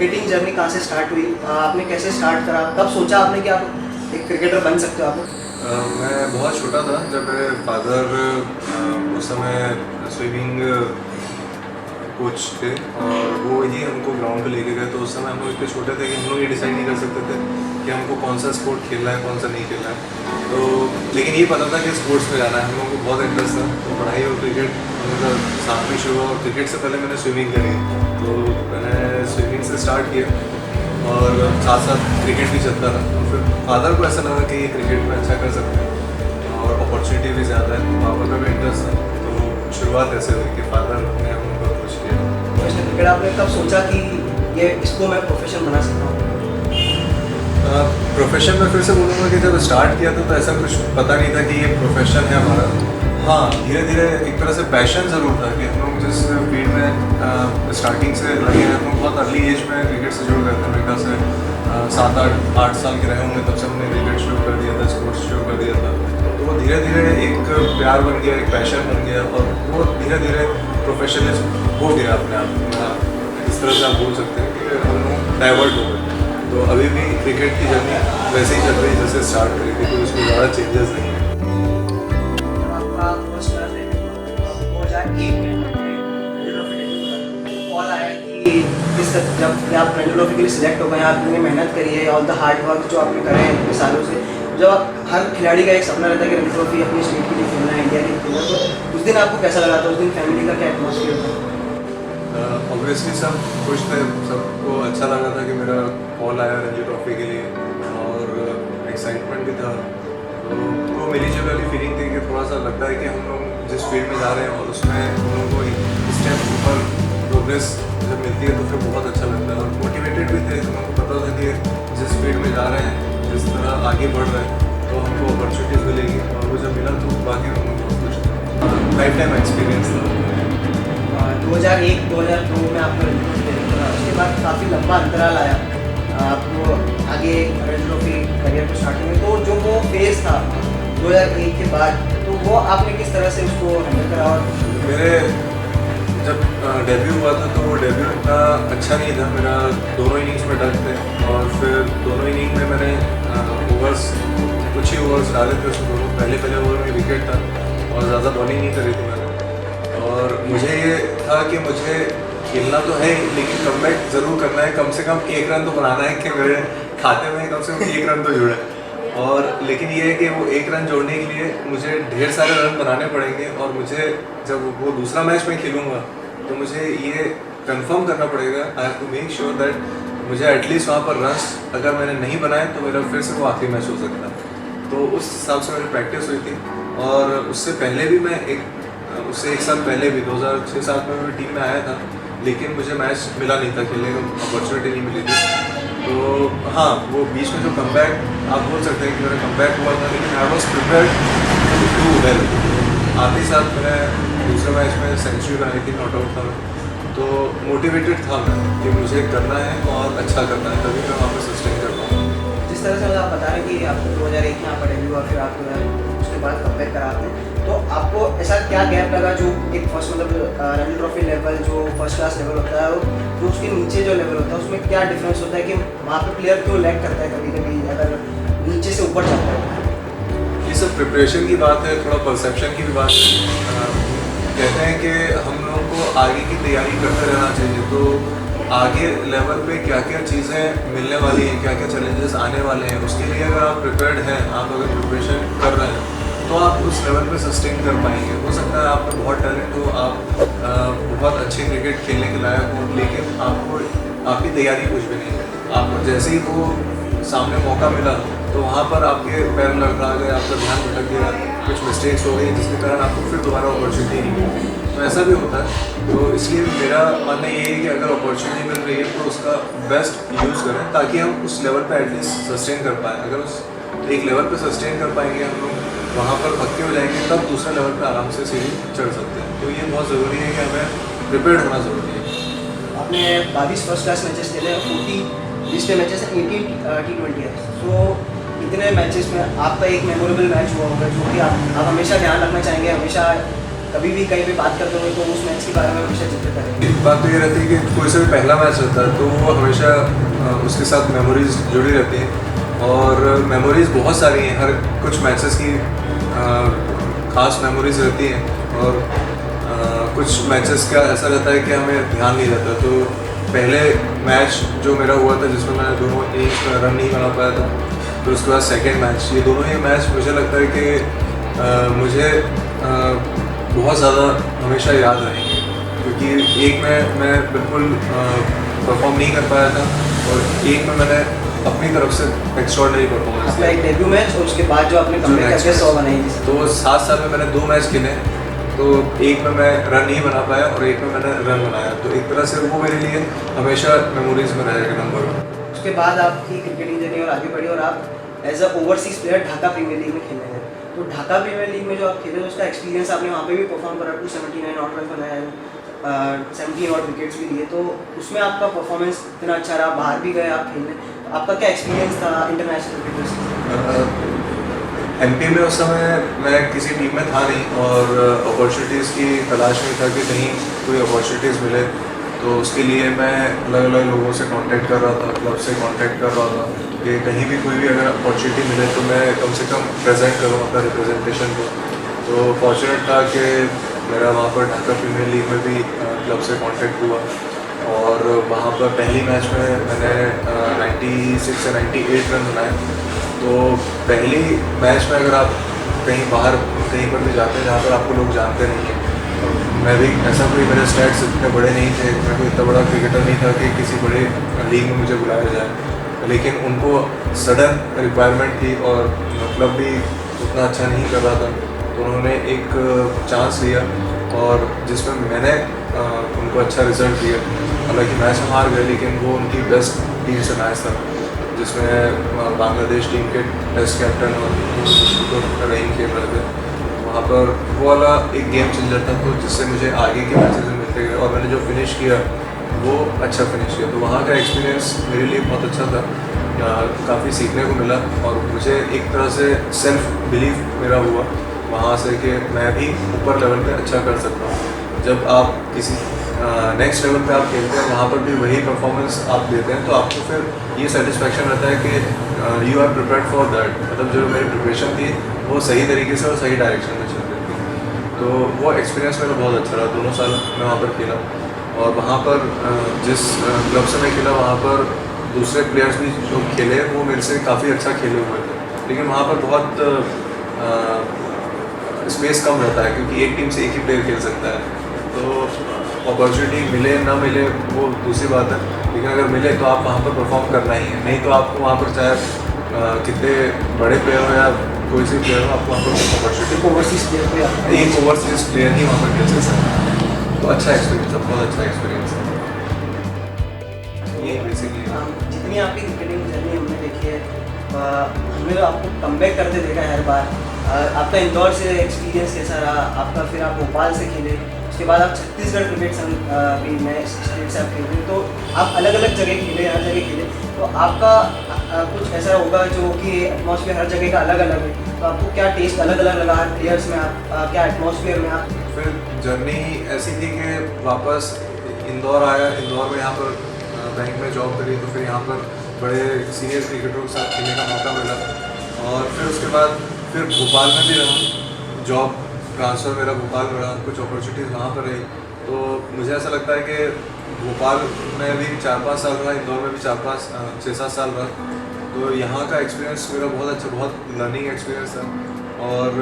Cricketing journey कहाँ से start हुई, आपने कैसे स्टार्ट करा, कब सोचा आपने कि आप एक क्रिकेटर बन सकते हो आप? मैं बहुत छोटा था जब मेरे फादर उस समय स्विमिंग कोच थे और वो ही हमको ग्राउंड पे लेके गए। तो उस समय हम लोग इतने छोटे थे कि हम लोग ये डिसाइड नहीं कर सकते थे कि हमको कौन सा स्पोर्ट खेलना है कौन सा नहीं खेलना है। तो लेकिन ये पता था कि स्पोर्ट्स में जाना है, हम लोगों को बहुत इंटरेस्ट था। तो पढ़ाई और क्रिकेट मतलब साथ में शुरू हुआ और क्रिकेट से पहले मैंने स्विमिंग करी। तो मैंने स्विमिंग से स्टार्ट किया और साथ साथ क्रिकेट भी चलता रहा। और फिर फादर को ऐसा लगा कि ये क्रिकेट में अच्छा कर सकते हैं और अपॉर्चुनिटी भी ज़्यादा है, पापा का भी इंटरेस्ट था। तो शुरुआत ऐसे हुई कि फादर ने हम लोग को अप्रोच किया। प्रोफेशनल क्रिकेट आपने कब सोचा कि ये इसको मैं प्रोफेशन बना सकता हूँ? प्रोफेशन में फिर से बोलूँगा कि जब स्टार्ट किया था तो ऐसा कुछ पता नहीं था कि ये प्रोफेशन है हमारा। हाँ, धीरे धीरे एक तरह से पैशन ज़रूर था कि हम लोग जिस फील्ड में स्टार्टिंग से लगे हैं, हम लोग बहुत अर्ली एज में क्रिकेट से जुड़ गए थे। मेरे ख्याल से 7-8 साल के रहे होंगे तब से हमने क्रिकेट शुरू कर दिया था, स्पोर्ट्स शुरू कर दिया था। तो वो धीरे धीरे एक प्यार बन गया, एक पैशन बन गया और वो धीरे धीरे प्रोफेशनलिज्म हो गया अपने आप। इस तरह से आप बोल सकते हैं कि हम लोग डाइवर्ट हो गए। तो अभी भी क्रिकेट की जर्नी वैसे ही चल रही है जैसे स्टार्ट करी थी, कोई उसमें ज़्यादा चेंजेस नहीं है। जब आपका फर्स्ट क्लास डेब्यू हुआ 2001 में रणजी ट्रॉफी डेब्यू हुआ, कॉल आया कि किस जब आप रणजी ट्रॉफी के लिए सिलेक्ट हो गए, आपने मेहनत करी है, ऑल द हार्ड वर्क जो आपने करे हैं इतने सालों से, जब हर खिलाड़ी का एक सपना रहता है कि रणजी ट्रॉफी अपनी स्टेट के लिए खेलना है, इंडिया के लिए खेलना, तो उस दिन आपको कैसा लगा था? उस दिन फैमिली का क्या एटमॉस्फेयर था? ऑब्वियसली सब खुश थे, सबको अच्छा लगा था कि मेरा कॉल आया रणजी ट्रॉफी के लिए और एक्साइटमेंट भी था। तो वो मेरी जो वाली फीलिंग थी कि थोड़ा सा लगता है कि हम लोग जिस फील्ड में जा रहे हैं और उसमें हम लोगों को एक स्टेप ऊपर प्रोग्रेस जब मिलती है तो फिर बहुत अच्छा लगता है और मोटिवेटेड भी थे। हम लोग को पता था कि जिस फील्ड में जा रहे हैं, जिस तरह आगे बढ़ रहे हैं तो हमको अपॉर्चुनिटीज़ मिलेगी और वो जब मिला तो बाकी हम लोग बहुत खुश थे। लाइफ टाइम एक्सपीरियंस था। 2001-2002 में आपको रणजी ट्रॉफी डेब्यू करा, उसके बाद काफ़ी लंबा अंतराल आया आपको आगे रणजी ट्रॉफी करियर को स्टार्ट करने, तो जो वो फेज़ था 2001 के बाद, तो वो आपने किस तरह से उसको हैंडल करा? और मेरे जब डेब्यू हुआ था तो वो डेब्यू इतना अच्छा नहीं था। मेरा दोनों इनिंग्स में डक थे और फिर दोनों इनिंग में मैंने ओवर्स कुछ ही ओवर्स डाले थे उसमें दोनों। पहले ओवर में विकेट था और ज़्यादा बॉलिंग नहीं करी थी मैंने। और मुझे ये था कि मुझे खेलना तो है लेकिन कमबैक ज़रूर करना है, कम से कम 1 रन तो बनाना है कि मेरे खाते में कम से कम 1 रन तो जुड़े। और लेकिन ये है कि वो 1 रन जोड़ने के लिए मुझे ढेर सारे रन बनाने पड़ेंगे और मुझे जब वो दूसरा मैच मैं खेलूँगा तो मुझे ये कंफर्म करना पड़ेगा, I have to make sure that मुझे एटलीस्ट वहाँ पर रन्स अगर मैंने नहीं बनाए तो मेरा फिर से वो आखिरी मैच हो सकता है। तो उस हिसाब से मेरी प्रैक्टिस हुई थी और उससे पहले भी मैं उससे 1 साल पहले भी 2006-07 में मैं टीम में आया था लेकिन मुझे मैच मिला नहीं था, खेलने का अपॉर्चुनिटी नहीं मिली थी। तो हाँ, वो बीच में जो कमबैक आप बोल सकते हैं कि मेरा कमबैक हुआ था लेकिन I was prepared to do well. आखिरी साल मैंने दूसरे मैच में सेंचुरी बनाई थी, नॉट आउट था मैं। तो मोटिवेटेड था मैं कि मुझे करना है और अच्छा करना है, तभी मैं वहाँ पर सस्टेन कर पाऊँगा। जिस तरह से आप बता रहे हैं कि आपको 2001 में यहाँ पर डेब्यू हुआ, फिर आप उसके बाद कमबैक करा आपने, तो आपको ऐसा क्या गैप लगा जो एक फर्स्ट मतलब रणजी ट्रॉफी लेवल जो फर्स्ट क्लास लेवल होता है जो उसके नीचे जो लेवल होता है उसमें क्या डिफरेंस होता है कि वहाँ पे प्लेयर क्यों लैग करता है कभी कभी अगर नीचे से ऊपर जाता है? ये सब प्रिपरेशन की बात है, थोड़ा परसेप्शन की भी बात है। कहते हैं कि हम लोगों को आगे की तैयारी करते रहना चाहिए। तो आगे लेवल पे क्या क्या चीज़ें मिलने वाली हैं, क्या क्या चैलेंजेस आने वाले हैं, उसके लिए अगर आप प्रिपेयर्ड हैं, आप अगर प्रिपरेशन कर रहे हैं तो आप उस लेवल पे सस्टेन कर पाएंगे। हो सकता है आप में बहुत टैलेंट हो, आप बहुत अच्छे क्रिकेट खेलने के लायक हो लेकिन आपको आपकी तैयारी कुछ भी नहीं है। आपको जैसे ही वो सामने मौका मिला तो वहाँ पर आपके पैर लड़खड़ा गए, आपका ध्यान भटक गया, कुछ मिस्टेक्स हो गई जिसके कारण आपको फिर दोबारा अपॉर्चुनिटी नहीं मिली। तो ऐसा भी होता है। तो इसलिए मेरा मानना ये है कि अगर अपॉर्चुनिटी मिल रही है तो उसका बेस्ट यूज़ करें ताकि हम उस लेवल पे एटलीस्ट सस्टेन कर पाएँ। अगर उस एक लेवल पे सस्टेन कर पाएंगे हम लोग, वहाँ पर पक्के हो जाएंगे, तब दूसरा लेवल पे आराम से सीढ़ी चढ़ सकते हैं। तो ये बहुत ज़रूरी है कि हमें प्रिपेयर्ड होना ज़रूरी है। आपने 22 फर्स्ट क्लास मैचेस खेले, 40 लिस्ट मैचेस हैं, 18 T20 है। सो इतने मैचेस में आपका एक मेमोरेबल मैच हुआ होगा जो कि आप हमेशा ध्यान रखना चाहेंगे, हमेशा कभी भी कहीं पे बात करते होंगे तो उस मैच के बारे में हमेशा जिक्र करेंगे। एक बात तो ये रहती है कि कोई सा भी पहला मैच रहता है तो वो हमेशा उसके साथ मेमोरीज जुड़ी रहती हैं और मेमोरीज बहुत सारी हैं, हर कुछ मैचेस की ख़ास मेमोरीज रहती हैं और कुछ मैचेस का ऐसा रहता है कि हमें ध्यान नहीं रहता। तो पहले मैच जो मेरा हुआ था जिसमें मैंने दोनों इनिंग्स में रन नहीं बना पाया था, फिर उसके बाद सेकंड मैच, ये दोनों ही मैच मुझे लगता है कि मुझे बहुत ज़्यादा हमेशा याद रहेंगे क्योंकि एक में मैं बिल्कुल परफॉर्म नहीं कर पाया था और एक में मैंने अपनी तरफ से एक्स्ट्राऑर्डिनरी परफॉर्मेंस आपका एक डेब्यू मैच और उसके बाद जो आपने कमबैक करके 100 बनाई थी। तो 7 साल में मैंने 2 मैच खेले, तो एक में मैं रन नहीं बना पाया और एक में मैंने रन बनाया, तो एक तरह से वो मेरे लिए हमेशा मेमोरीज में रहेगा नंबर 1। उसके बाद आपकी क्रिकेटिंग जर्नी और आगे बढ़ी और आप as a overseas player Dhaka premier league में खेलने गए। तो ढाका प्रीमियर लीग में जो आप खेले उसका एक्सपीरियंस आपने वहाँ पे भी परफॉर्म करा, 279 ऑट रन बनाया, 17 ऑट विकेट्स भी लिए, तो उसमें आपका परफॉर्मेंस इतना अच्छा रहा, बाहर भी गए आप खेलने, तो आपका क्या एक्सपीरियंस था इंटरनेशनल क्रिकेट? एमपी में उस समय मैं किसी टीम में था नहीं और अपॉर्चुनिटीज़ की तलाश में था कि कहीं कोई अपॉर्चुनिटीज़ मिले, तो उसके लिए मैं अलग अलग लोगों से कांटेक्ट कर रहा था, क्लब से कांटेक्ट कर रहा था कि कहीं भी कोई भी अगर अपॉर्चुनिटी मिले तो मैं कम से कम प्रेजेंट करूँ अपना रिप्रेजेंटेशन को। तो फॉर्चुनेट था कि मेरा वहाँ पर ढाका प्रीमियर लीग में भी क्लब से कांटेक्ट हुआ और वहाँ पर पहली मैच में मैंने 96 या 98 रन बनाए। तो पहली मैच में अगर आप कहीं बाहर कहीं पर भी जाते हैं जहाँ पर आपको लोग जानते नहीं हैं, मैं भी ऐसा कोई, मेरे स्टैट्स इतने बड़े नहीं थे, मैं कोई इतना बड़ा क्रिकेटर नहीं था कि किसी बड़े लीग में मुझे बुलाया जाए, लेकिन उनको सडन रिक्वायरमेंट थी और क्लब भी उतना अच्छा नहीं कर रहा था, तो उन्होंने एक चांस लिया और जिसमें मैंने उनको अच्छा रिजल्ट दिया। हालांकि मैच हम हार गए लेकिन वो उनकी बेस्ट टीम से मैच था जिसमें बांग्लादेश टीम के टेस्ट कैप्टन और रहीम खेल रहे थे। वहाँ पर वो वाला एक गेम चेंजर था, तो जिससे मुझे आगे के मैचेस में मिलते गए और मैंने जो फिनिश किया वो अच्छा फिनिश किया। तो वहाँ का एक्सपीरियंस मेरे लिए बहुत अच्छा था, काफ़ी सीखने को मिला और मुझे एक तरह से सेल्फ बिलीव मेरा हुआ वहाँ से कि मैं भी ऊपर लेवल पे अच्छा कर सकता हूँ। जब आप किसी नेक्स्ट लेवल पे आप खेलते हैं वहाँ पर भी वही परफॉर्मेंस आप देते हैं तो आपको फिर ये सेटिस्फेक्शन रहता है कि you are prepared for that, मतलब जो मेरी प्रिपरेशन थी वो सही तरीके से और सही डायरेक्शन में चल रही थी। तो वो एक्सपीरियंस मेरा बहुत अच्छा रहा, 2 साल मैं वहाँ पर खेला और वहाँ पर जिस क्लब से मैं खेला वहाँ पर दूसरे प्लेयर्स भी जो खेले वो मेरे से काफ़ी अच्छा खेले हुए थे, लेकिन वहाँ पर बहुत स्पेस कम रहता है क्योंकि एक टीम से एक ही प्लेयर खेल सकता है। तो अपॉर्चुनिटी मिले ना मिले वो दूसरी बात है, लेकिन अगर मिले तो आप वहाँ पर परफॉर्म करना ही है, नहीं तो आपको वहाँ पर चाहे कितने बड़े प्लेयर हो या कोई सी प्लेयर हो, आपको वहाँ पर अपॉर्चुनिटी ओवरसीज प्लेयर एक ओवरसीज प्लेयर ही वहाँ पर खेल सकता है। तो अच्छा एक्सपीरियंस है, बहुत अच्छा एक्सपीरियंस है। ये बेसिकली जितनी आपकी क्रिकेटिंग जर्नी हमने देखी है, हमने तो आपको कमबैक करते देखा है हर बार। आपका इंदौर से एक्सपीरियंस कैसा रहा? आपका फिर आप भोपाल से खेले, उसके बाद आप छत्तीसगढ़ क्रिकेट संघ भी नए स्टेट से आप खेले, तो आप अलग अलग जगह खेले, हर जगह खेले, तो आपका कुछ ऐसा होगा जो कि एटमॉस्फेयर हर जगह का अलग अलग है, तो आपको क्या टेस्ट अलग अलग लगा हर प्लेयर्स में, आप क्या एटमॉस्फेयर में आप? फिर जर्नी ऐसी थी कि वापस इंदौर आया, इंदौर में यहाँ पर बैंक में जॉब करी, तो फिर यहाँ पर बड़े सीनियर क्रिकेटरों के साथ खेलने का मौका मिला और फिर उसके बाद फिर भोपाल में भी रहा, जॉब ट्रांसफ़र मेरा भोपाल में रहा, कुछ अपॉर्चुनिटीज़ वहाँ पर रही। तो मुझे ऐसा लगता है कि भोपाल में भी 4-5 साल रहा, इंदौर में भी 6-7 साल रहा, तो यहाँ का एक्सपीरियंस मेरा बहुत अच्छा, बहुत लर्निंग एक्सपीरियंस था। और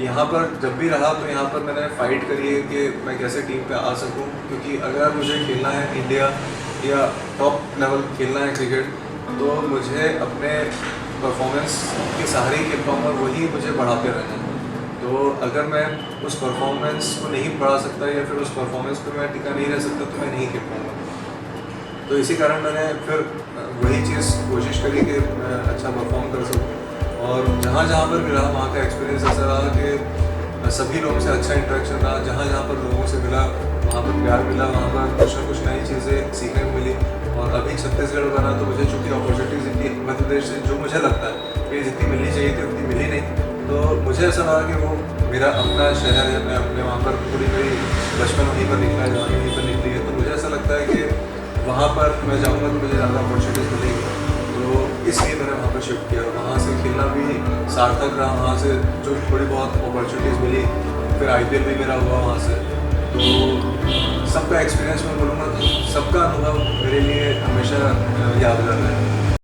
यहाँ पर जब भी रहा तो यहाँ पर मैंने फ़ाइट करी है कि मैं कैसे टीम पे आ सकूँ, क्योंकि अगर मुझे खेलना है इंडिया या टॉप लेवल खेलना है क्रिकेट, तो मुझे अपने परफॉर्मेंस के सहारे ही खेल पाऊँगा, वही मुझे बढ़ाते रहना है। तो अगर मैं उस परफॉर्मेंस को नहीं बढ़ा सकता या फिर उस परफॉर्मेंस पे मैं टिका नहीं रह सकता तो मैं नहीं खेल पाऊँगा। तो इसी कारण मैंने फिर वही चीज़ कोशिश करी कि मैं अच्छा परफॉर्म कर सकूँ और जहाँ जहाँ पर भी रहा वहाँ का एक्सपीरियंस ऐसा रहा कि सभी लोगों से अच्छा इंटरेक्शन रहा, जहाँ जहाँ पर लोगों से मिला वहाँ पर प्यार मिला, वहाँ पर कुछ ना कुछ नई चीज़ें सीखने को मिली। और अभी छत्तीसगढ़ बना तो मुझे चूँकि अपॉर्चुनिटीज़ इतनी मध्य प्रदेश से जो मुझे लगता है कि जितनी मिलनी चाहिए थी उतनी मिली नहीं, तो मुझे ऐसा लगा कि वो मेरा अपना शहर है, मैं अपने वहाँ पर पूरी मेरी बचपन वहीं पर निकला है, जवानी वहीं पर निकली है, तो मुझे ऐसा लगता है कि वहाँ पर मैं जाऊँगा तो मुझे ज़्यादा अपॉर्चुनिटीज़ मिलेगी, तो इसलिए मैंने वहाँ पर शिफ्ट किया और वहाँ से खेलना भी सार्थक रहा। वहाँ से जो थोड़ी बहुत अपॉर्चुनिटीज़ मिली, फिर IPL भी मेरा हुआ वहाँ से, तो सबका एक्सपीरियंस मैं बोलूँगा तो सबका अनुभव मेरे लिए हमेशा यादगार है।